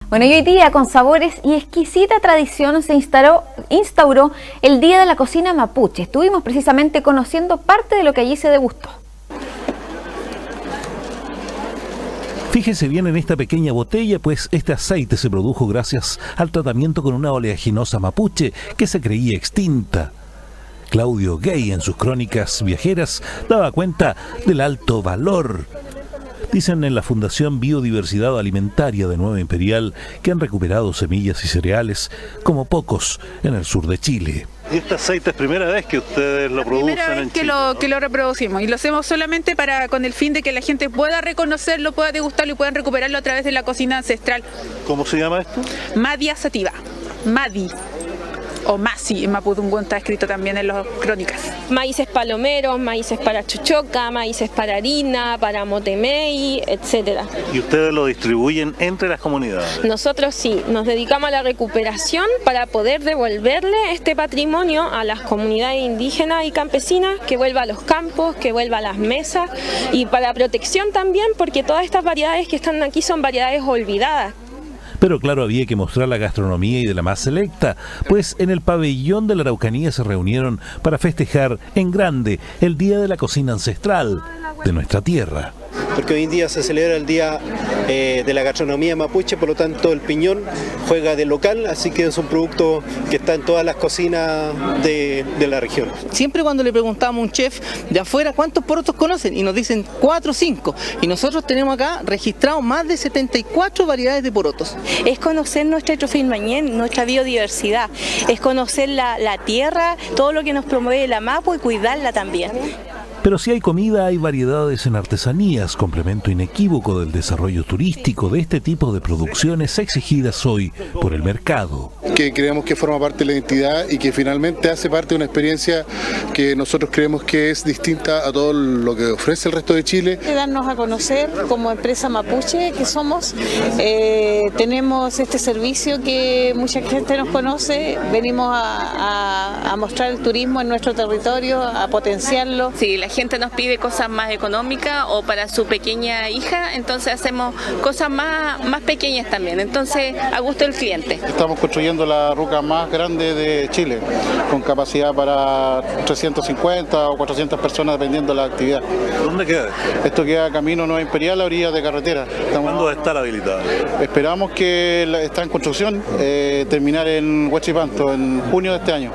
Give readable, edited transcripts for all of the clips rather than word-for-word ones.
Bueno, y hoy día, con sabores y exquisita tradición, se instauró el Día de la Cocina Mapuche. Estuvimos precisamente conociendo parte de lo que allí se degustó. Fíjese bien en esta pequeña botella, pues este aceite se produjo gracias al tratamiento con una oleaginosa mapuche que se creía extinta. Claudio Gay, en sus crónicas viajeras, daba cuenta del alto valor. Dicen en la Fundación Biodiversidad Alimentaria de Nueva Imperial que han recuperado semillas y cereales como pocos en el sur de Chile. ¿Y este aceite es primera vez que ustedes lo producen en Chile? Que lo reproducimos, y lo hacemos solamente con el fin de que la gente pueda reconocerlo, pueda degustarlo y puedan recuperarlo a través de la cocina ancestral. ¿Cómo se llama esto? Madia sativa, Madi o Masi en Mapudungun, está escrito también en las crónicas. Maíces palomeros, maíces para chuchoca, maíces para harina, para motemey, etcétera. ¿Y ustedes lo distribuyen entre las comunidades? Nosotros sí, nos dedicamos a la recuperación para poder devolverle este patrimonio a las comunidades indígenas y campesinas, que vuelva a los campos, que vuelva a las mesas, y para protección también, porque todas estas variedades que están aquí son variedades olvidadas. Pero claro, había que mostrar la gastronomía y de la más selecta, pues en el pabellón de la Araucanía se reunieron para festejar en grande el Día de la Cocina Ancestral de nuestra tierra. Porque hoy en día se celebra el Día de la Gastronomía Mapuche, por lo tanto el piñón juega de local, así que es un producto que está en todas las cocinas de la región. Siempre cuando le preguntamos a un chef de afuera cuántos porotos conocen, y nos dicen 4 o 5, y nosotros tenemos acá registrados más de 74 variedades de porotos. Es conocer nuestra Trofilmañén, nuestra biodiversidad, es conocer la tierra, todo lo que nos promueve la Mapu, y cuidarla también. Pero si hay comida, hay variedades en artesanías, complemento inequívoco del desarrollo turístico de este tipo de producciones exigidas hoy por el mercado. Que creemos que forma parte de la identidad y que finalmente hace parte de una experiencia que nosotros creemos que es distinta a todo lo que ofrece el resto de Chile. Darnos a conocer como empresa mapuche que somos, tenemos este servicio que mucha gente nos conoce, venimos a mostrar el turismo en nuestro territorio, a potenciarlo. Sí, la gente nos pide cosas más económicas o para su pequeña hija, entonces hacemos cosas más pequeñas también, entonces a gusto del cliente. Estamos construyendo la ruca más grande de Chile, con capacidad para 350 o 400 personas dependiendo de la actividad. ¿Dónde queda? Esto queda camino Nueva Imperial, a orillas de carretera. ¿Cuándo va a estar habilitado? Esperamos que está en construcción, terminar en Huachipanto en junio de este año.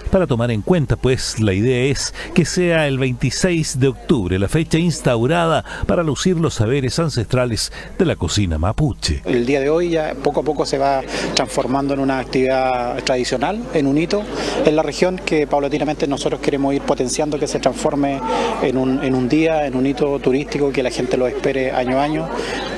Para tomar en cuenta, pues, la idea es que sea el 26 de octubre, la fecha instaurada para lucir los saberes ancestrales de la cocina mapuche. El día de hoy ya poco a poco se va transformando en una actividad tradicional, en un hito en la región que paulatinamente nosotros queremos ir potenciando, que se transforme en un día, en un hito turístico, que la gente lo espere año a año,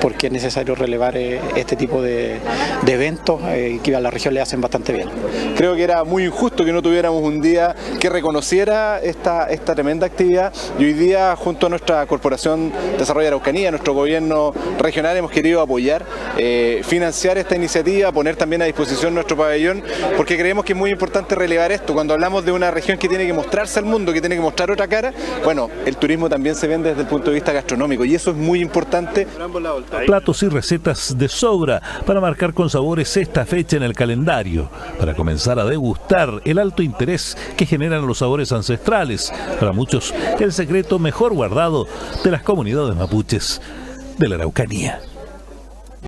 porque es necesario relevar este tipo de eventos que a la región le hacen bastante bien. Creo que era muy injusto que no tuviéramos un día que reconociera esta tremenda actividad, y hoy día junto a nuestra Corporación Desarrollo de Araucanía, nuestro gobierno regional, hemos querido apoyar, financiar esta iniciativa, poner también a disposición nuestro pabellón, porque creemos que es muy importante relevar esto. Cuando hablamos de una región que tiene que mostrarse al mundo, que tiene que mostrar otra cara, bueno, el turismo también se vende desde el punto de vista gastronómico, y eso es muy importante. Platos y recetas de sobra para marcar con sabores esta fecha en el calendario, para comenzar a degustar el alto interés que generan los sabores ancestrales, para muchos el secreto mejor guardado de las comunidades mapuches de la Araucanía.